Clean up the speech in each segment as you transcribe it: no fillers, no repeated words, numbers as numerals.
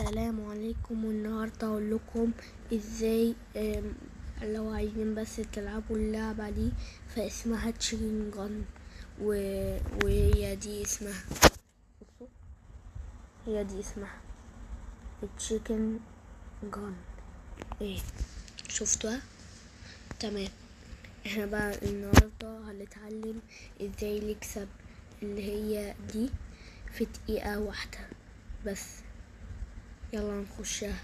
السلام عليكم. والنهاردة اقول لكم ازاي لو عايزين بس تلعبوا اللعبة دي فاسمها تشيكن جان وهي دي اسمها، بصوا هي دي اسمها تشيكن جان. ايه شفتوها؟ تمام. احنا بقى النهاردة هنتعلم ازاي نكسب اللي هي دي في دقيقة واحدة بس. يلا نخشها.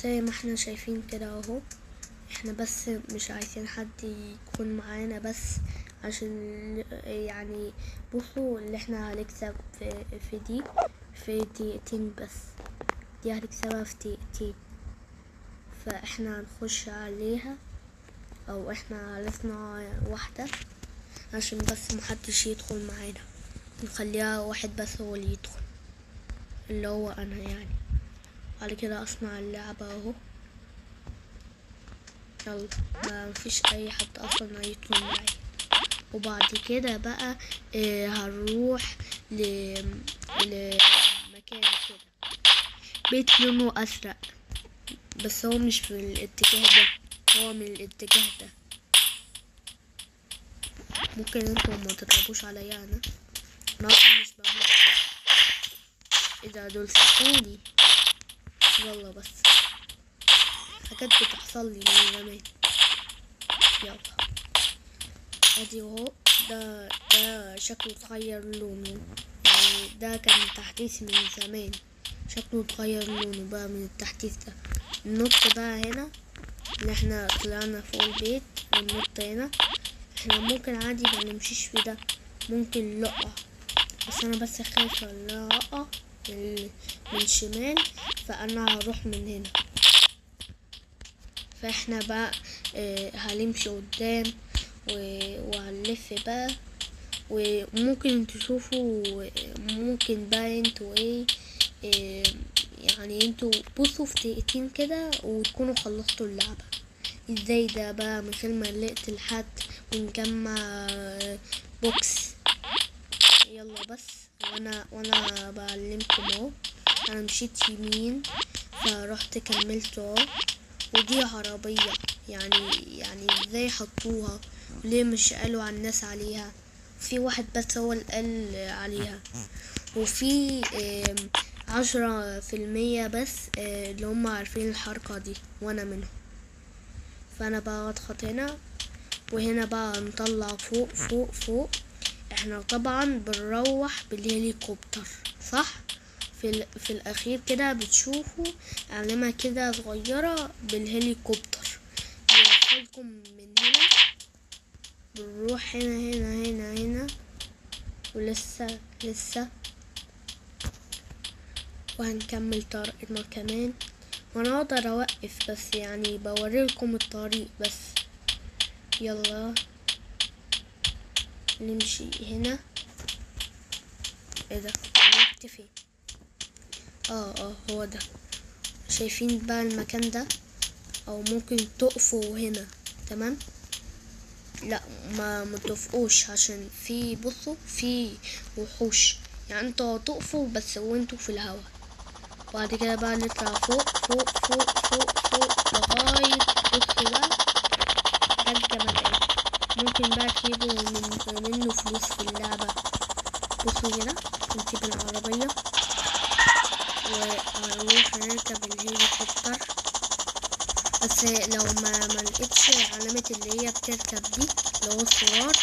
زي ما احنا شايفين كده اهو، احنا بس مش عايزين حد يكون معانا بس عشان يعني بصوا اللي احنا هنكسب في دي في دقيقتين بس. دي هنكسبها في دقيقتين، فاحنا هنخش عليها او احنا عرفنا واحدة عشان بس محدش يدخل معانا، نخليها واحد بس هو اللي يدخل اللي هو انا يعني. بعد كده اصنع اللعبة اهو. يلا ما فيش اي حد اصلا هيدخل معايا. وبعد كده بقى هنروح لمكان كده، بيت لونه ازرق بس هو مش في الاتجاه ده، هو من الاتجاه ده. ممكن انتوا ما تضربوش عليا، انا اصلا مش بموت. اذا دول سكوني يلا بس حاجات بتحصل لي من زمان. يلا ادي اهو، ده شكله اتغير لونه، يعني ده كان تحديث من زمان، شكله اتغير لونه بقى من التحديث ده. النط بقى هنا اللي احنا طلعنا فوق البيت، والنط هنا احنا ممكن عادي ما نمشيش في ده، ممكن نقع، بس انا بس خايفة ان انا اقع من شمال، فانا هروح من هنا. فاحنا بقى هنمشي قدام وهنلف بقى، وممكن تشوفوا، ممكن بقى انتوا يعني انتوا بصوا في دقيقتين كده وتكونوا خلصتوا اللعبة. ازاي ده بقى؟ من غير ما نقتل حد ونجمع بوكس. يلا بس وانا بعلمكم اهو. انا مشيت يمين فرحت كملت اهو. ودي عربية، يعني ازاي حطوها؟ ليه مش قالوا على الناس عليها؟ في واحد بس هو اللي قال عليها، وفي 10% بس اللي هم عارفين الحركة دي وانا منهم. فانا بقى اضغط هنا وهنا بقى نطلع فوق فوق فوق. احنا طبعا بنروح بالهليكوبتر صح؟ في الاخير كده بتشوفوا علامة كده صغيرة بالهليكوبتر بيوصلكم من هنا. بنروح هنا ولسه وهنكمل طريقنا كمان. وانا اقدر اوقف بس يعني بوريلكم الطريق بس. يلا نمشي هنا. ايه ده؟ فين؟ هو ده. شايفين بقى المكان ده؟ او ممكن تقفوا هنا. تمام؟ لا ما تقفوش عشان في بصوا في وحوش، يعني انتوا هتقفوا بس وانتوا في الهوا. وبعد كده بقى نطلع فوق فوق فوق فوق فوق لغاية بصوا بقى ده الجمدان. ممكن بقى تجيبوا منه فلوس في اللعبة. بصوا هنا نجيب العربية وهنروح نركب الهليكوبتر، بس لو ما لقيتش علامة اللي هي بتركب دي اللي هو الصغار،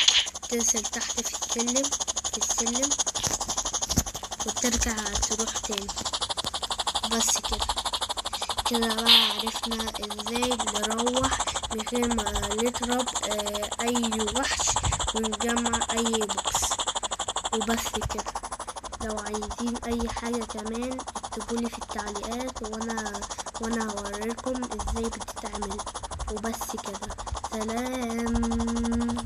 تنزل تحت في السلم وترجع تروح تاني. بس كده بقى عرفنا ازاي نروح من غير ما نضرب اي وحش ونجمع اي بوكس. وبس كده. لو عايزين اي حاجة كمان اكتبولي في التعليقات وانا هوريكم ازاي بتتعمل. وبس كده، سلام.